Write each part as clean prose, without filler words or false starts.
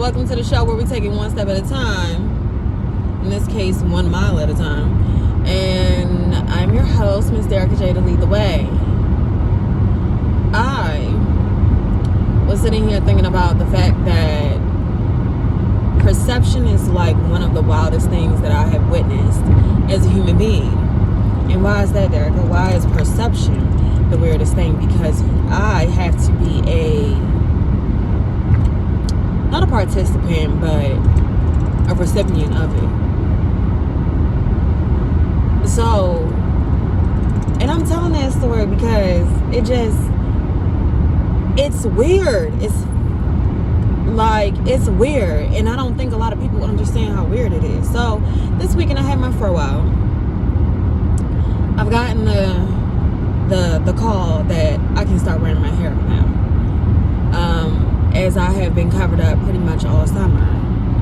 Welcome to the show where we take it one step at a time. In this case, 1 mile at a time. And I'm your host, Miss Derrica J, to lead the way. I was sitting here thinking about the fact that perception is like one of the wildest things that I have witnessed as a human being. And why is that, Derrica? Why is perception the weirdest thing? Because I have to be not a participant, but a recipient of it. So, and I'm telling that story because it's weird. It's weird. And I don't think a lot of people understand how weird it is. So, this weekend I had my fro out. I've gotten the call that I can start wearing my hair now. As I have been covered up pretty much all summer,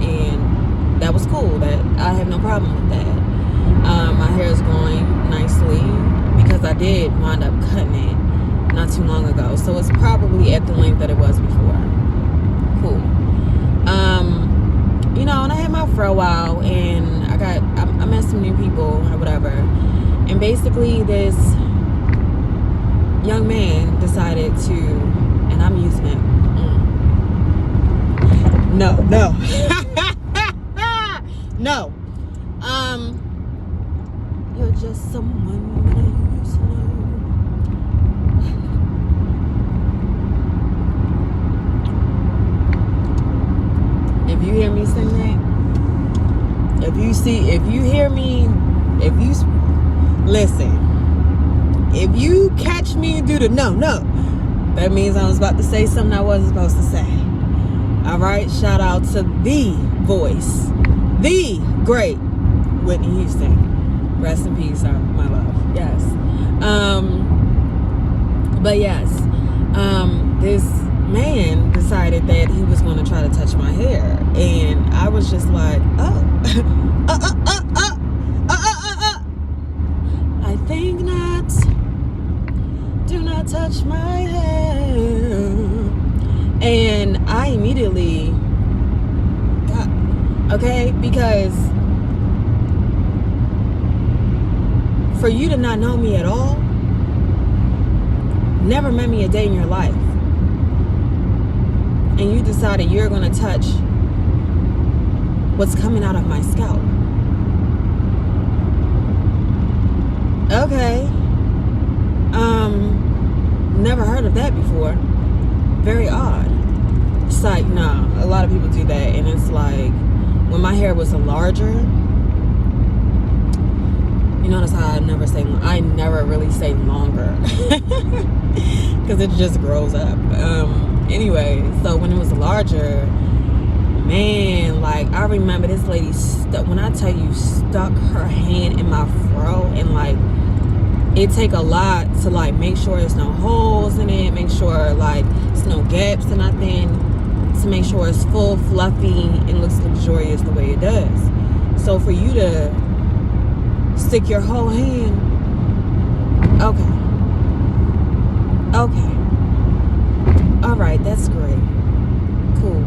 and that was cool. That I have no problem with that. My hair is growing nicely because I did wind up cutting it not too long ago, so it's probably at the length that it was before. Cool. And I had my fro out, and I met some new people or whatever, and basically this young man decided to, and I'm using it. No. No. You're just someone that I used to know. If you hear me sing that, if you catch me do the no, that means I was about to say something I wasn't supposed to say. All right, shout out to the voice, the great Whitney Houston. Rest in peace, my love. Yes. But yes, this man decided that he was going to try to touch my hair, and I was just like, I think not. Do not touch my hair. And I immediately got, because for you to not know me at all, never met me a day in your life, and you decided you're going to touch what's coming out of my scalp. Okay. Never heard of that before. Very odd. It's like, nah, a lot of people do that, and it's like, when my hair was larger, you notice how I never really say longer, because it just grows up. Anyway, so when it was larger, man, like, I remember this lady when I tell you, stuck her hand in my fro, and like, it take a lot to like make sure there's no holes in it, make sure like there's no gaps or nothing, to make sure it's full, fluffy, and looks luxurious the way it does. So for you to stick your whole hand, okay, all right, that's great, cool.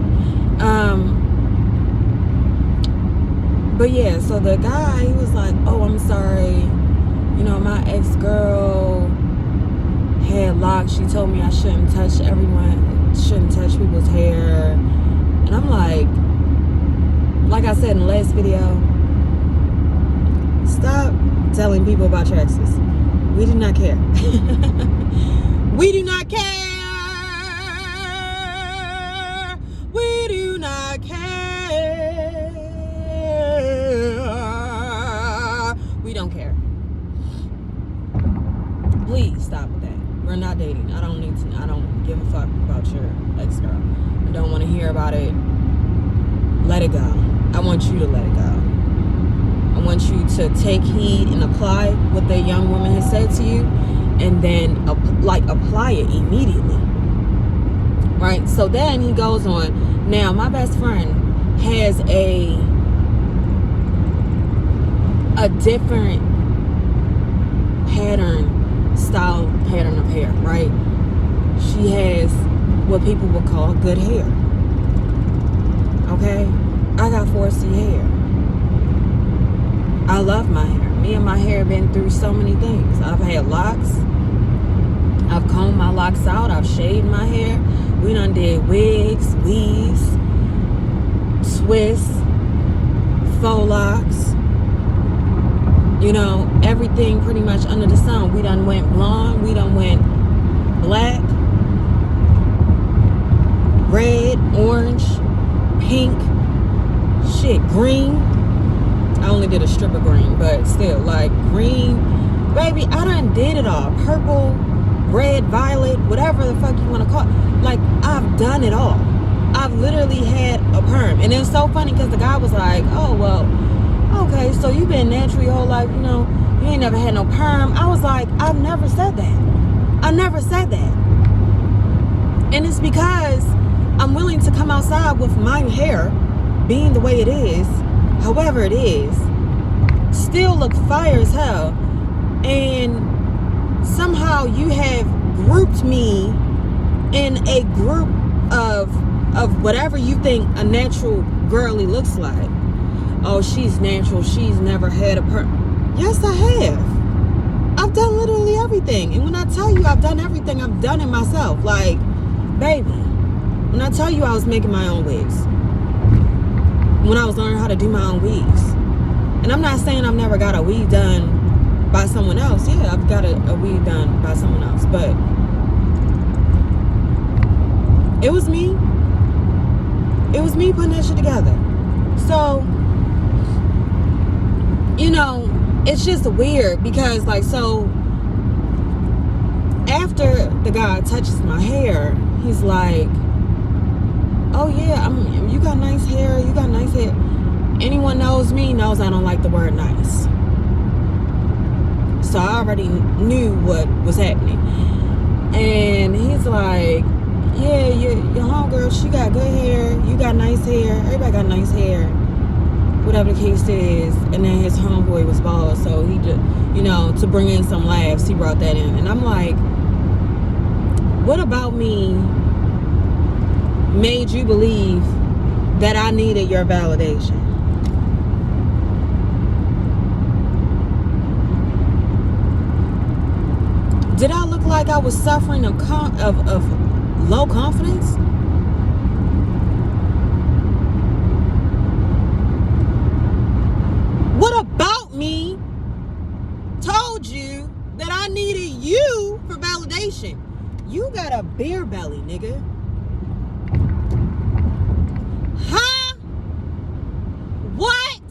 But yeah, so the guy, he was like, oh, I'm sorry, my ex-girl had locks. She told me I shouldn't touch people's hair. And I'm like I said in the last video, stop telling people about your exes. We do not care. We do not care. We do not care. We don't care. Please stop with that. We're not dating. I don't give a fuck about your ex-girl. I don't want to hear about it. Let it go. I want you to let it go. I want you to take heed and apply what the young woman has said to you, and then apply it immediately. Right? So then he goes on. Now, my best friend has a different pattern of hair, right? She has what people would call good hair. Okay? I got 4C hair. I love my hair. Me and my hair have been through so many things. I've had locks. I've combed my locks out. I've shaved my hair. We done did wigs, weaves, twists, faux locks. You know, everything pretty much under the sun. We done went blonde. We done went black, red, orange, pink, shit, green. I only did a strip of green, but still, like, green. Baby, I done did it all. Purple, red, violet, whatever the fuck you want to call it. Like, I've done it all. I've literally had a perm. And it was so funny because the guy was like, oh, well, okay, so you've been natural your whole life, you know, you ain't never had no perm. I was like, I've never said that. I never said that. And it's because I'm willing to come outside with my hair being the way it is, however it is, still look fire as hell. And somehow you have grouped me in a group of whatever you think a natural girly looks like. Oh, she's natural. She's never had a perm. Yes, I have. I've done literally everything. And when I tell you I've done everything, I've done it myself. Like, baby, when I tell you I was making my own wigs, when I was learning how to do my own weaves. And I'm not saying I've never got a weave done by someone else. Yeah, I've got a weave done by someone else. But it was me. It was me putting that shit together. So, you know, it's just weird because, like, so after the guy touches my hair, he's like, oh yeah, you got nice hair, you got nice hair. Anyone knows me knows I don't like the word nice. So I already knew what was happening. And he's like, yeah, your homegirl, she got good hair, you got nice hair, everybody got nice hair, whatever the case is. And then his homeboy was bald, so he just, you know, to bring in some laughs, he brought that in. And I'm like, what about me made you believe that I needed your validation? Did I look like I was suffering of low confidence? What about me told you that I needed you for validation? You got a beer belly, nigga. Huh? What?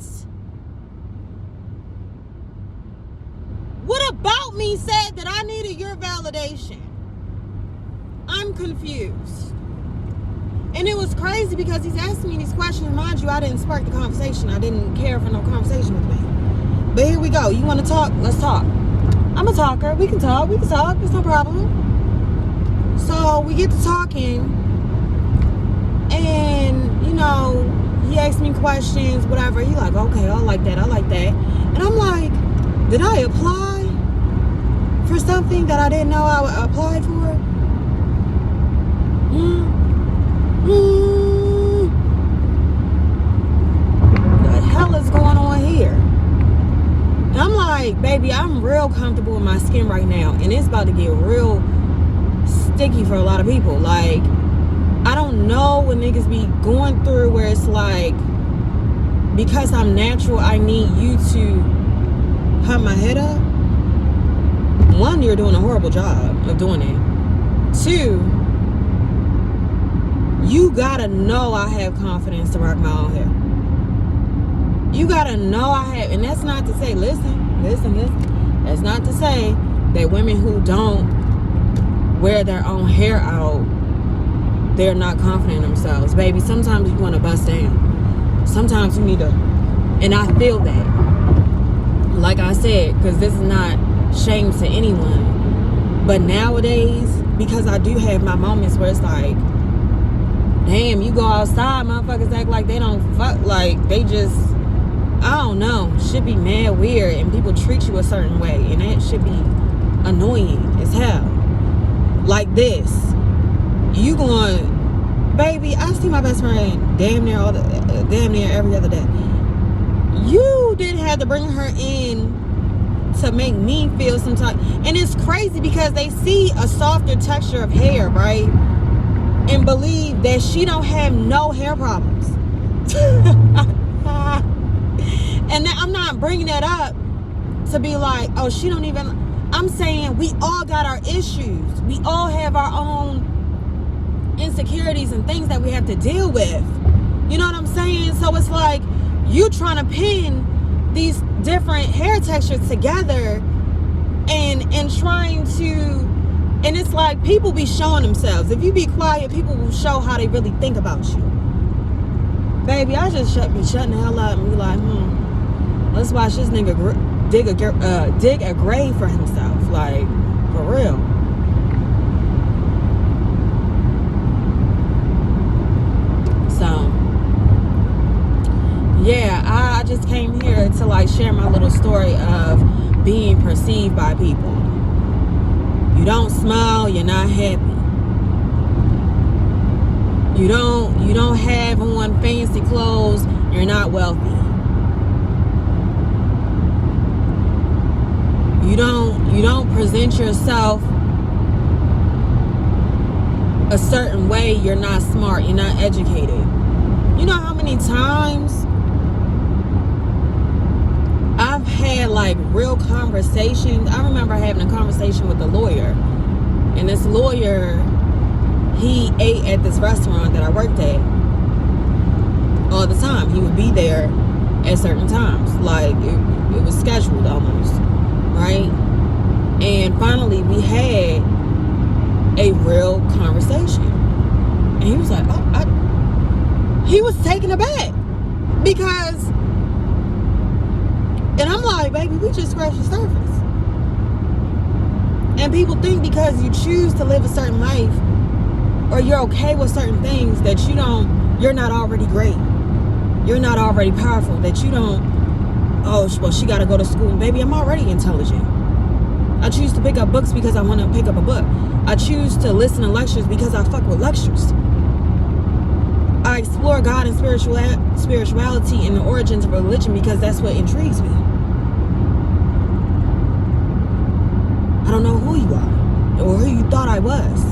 What about me said that I needed your validation? I'm confused. And it was crazy because he's asking me these questions. Mind you, I didn't spark the conversation. I didn't care for no conversation with me. But here we go. You want to talk? Let's talk. I'm a talker. We can talk. It's no problem. So we get to talking. And, you know, he asked me questions, whatever. He like, okay, I like that. And I'm like, did I apply for something that I didn't know I applied for? The hell is going on here? And I'm like, baby, I'm real comfortable in my skin right now, and it's about to get real sticky for a lot of people. Like, I don't know what niggas be going through where it's like, because I'm natural, I need you to pump my head up. One, you're doing a horrible job of doing it. Two, you gotta know I have confidence to rock my own hair. You gotta know I have, and that's not to say, listen. That's not to say that women who don't wear their own hair out, they're not confident in themselves. Baby, sometimes you wanna bust down. Sometimes you need to, and I feel that. Like I said, because this is not shame to anyone. But nowadays, because I do have my moments where it's like, damn, you go outside, motherfuckers act like they don't fuck, like they just, I don't know, should be mad weird, and people treat you a certain way, and that should be annoying as hell. Like this, you going, baby, I see my best friend damn near all the, damn near every other day. You didn't have to bring her in to make me feel some type. And it's crazy because they see a softer texture of hair, right? And believe that she don't have no hair problems. And then I'm not bringing that up to be like, oh, she don't even. I'm saying we all got our issues. We all have our own insecurities and things that we have to deal with. You know what I'm saying? So it's like you trying to pin these different hair textures together and trying to, and it's like people be showing themselves. If you be quiet, people will show how they really think about you. Baby, I just be shutting the hell up and be like, let's watch this nigga dig a grave for himself. Like, for real. So, yeah, I just came here to like share my little story of being perceived by people. You don't smile, you're not happy. You don't have on fancy clothes, you're not wealthy. You don't present yourself a certain way, you're not smart, you're not educated. You know how many times I've had like real conversations. I remember having a conversation with a lawyer, and this lawyer, he ate at this restaurant that I worked at all the time. He would be there at certain times, like it was scheduled almost, right? And finally we had a real conversation, and he was like, he was taken aback because, and I'm like, baby, we just scratched the surface. And people think because you choose to live a certain life or you're okay with certain things that you're not already great. You're not already powerful. That you don't, oh, well, she got to go to school. Baby, I'm already intelligent. I choose to pick up books because I want to pick up a book. I choose to listen to lectures because I fuck with lectures. I explore God and spirituality and the origins of religion because that's what intrigues me. I don't know who you are or who you thought I was,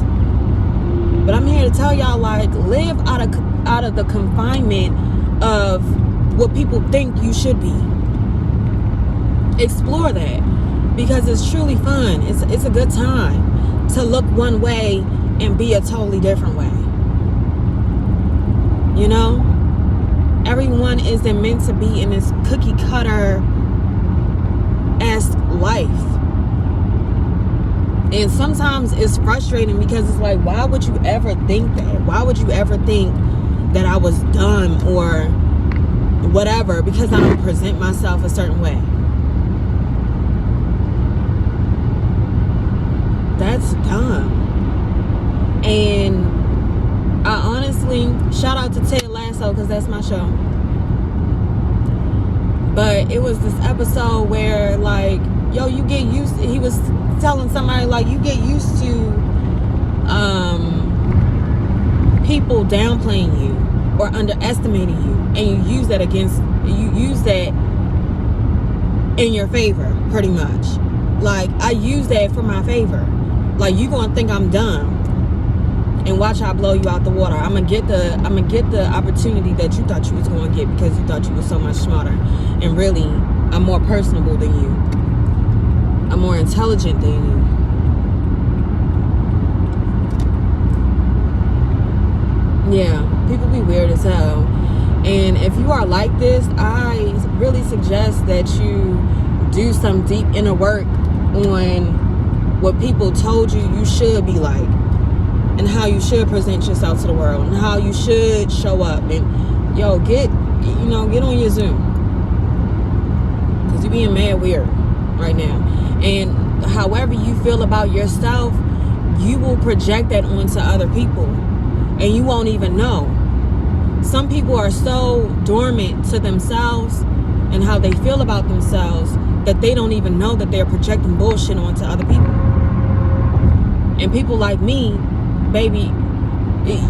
but I'm here to tell y'all, like, live out of the confinement of what people think you should be. Explore that because it's truly fun. It's a good time to look one way and be a totally different way. You know, everyone isn't meant to be in this cookie cutter-esque life. And sometimes it's frustrating because it's like, why would you ever think that? Why would you ever think that I was dumb or whatever because I don't present myself a certain way? That's dumb. And I honestly, shout out to Ted Lasso because that's my show. But it was this episode where, like, yo, you get used to, he was telling somebody, like, you get used to people downplaying you or underestimating you, and you use that in your favor, pretty much. Like, I use that for my favor. Like, you gonna think I'm dumb and watch how I blow you out the water. I'm gonna get the opportunity that you thought you was gonna get because you thought you was so much smarter, and really I'm more personable than you. I'm more intelligent than you. Yeah, people be weird as hell. And if you are like this, I really suggest that you do some deep inner work on what people told you should be like, and how you should present yourself to the world, and how you should show up. And yo, get on your Zoom, because you're being mad weird right now. And however you feel about yourself, you will project that onto other people, and you won't even know. Some people are so dormant to themselves and how they feel about themselves that they don't even know that they're projecting bullshit onto other people. And people like me, baby,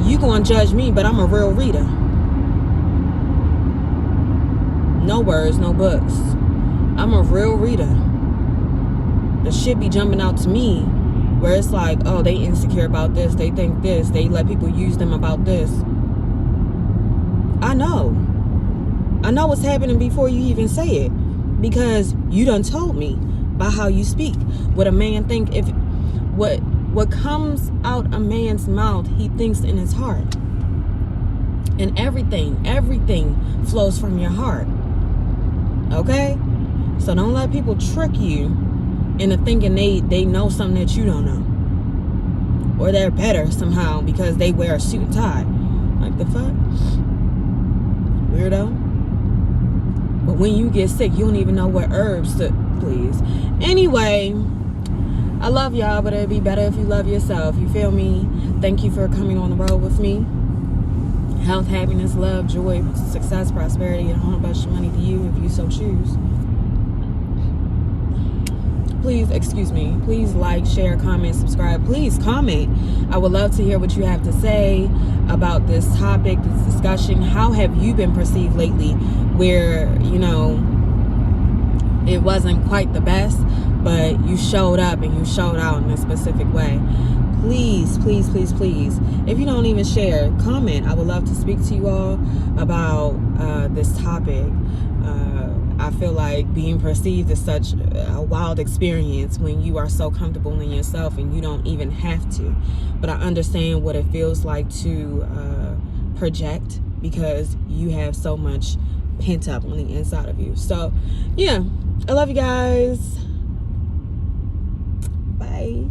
you gonna judge me, but I'm a real reader. No words, no books. I'm a real reader. The shit be jumping out to me where it's like, oh, they insecure about this, they think this, they let people use them about this. I know what's happening before you even say it, because you done told me by how you speak what a man think. If what comes out a man's mouth, he thinks in his heart, and everything flows from your heart. Okay, so don't let people trick you into thinking they know something that you don't know, or they're better somehow because they wear a suit and tie. Like, the fuck, weirdo. But when you get sick, you don't even know what herbs to, please. Anyway, I love y'all, but it'd be better if you love yourself. You feel me? Thank you for coming on the road with me. Health, happiness, love, joy, success, prosperity, and a whole bunch of money to you if you so choose. Please like, share, comment, subscribe. Please comment. I would love to hear what you have to say about this topic, this discussion. How have you been perceived lately, where, you know, it wasn't quite the best, but you showed up and you showed out in a specific way? Please, if you don't even share, comment. I would love to speak to you all about this topic. I feel like being perceived is such a wild experience when you are so comfortable in yourself and you don't even have to. But I understand what it feels like to project, because you have so much pent up on the inside of you. So, yeah, I love you guys. Bye.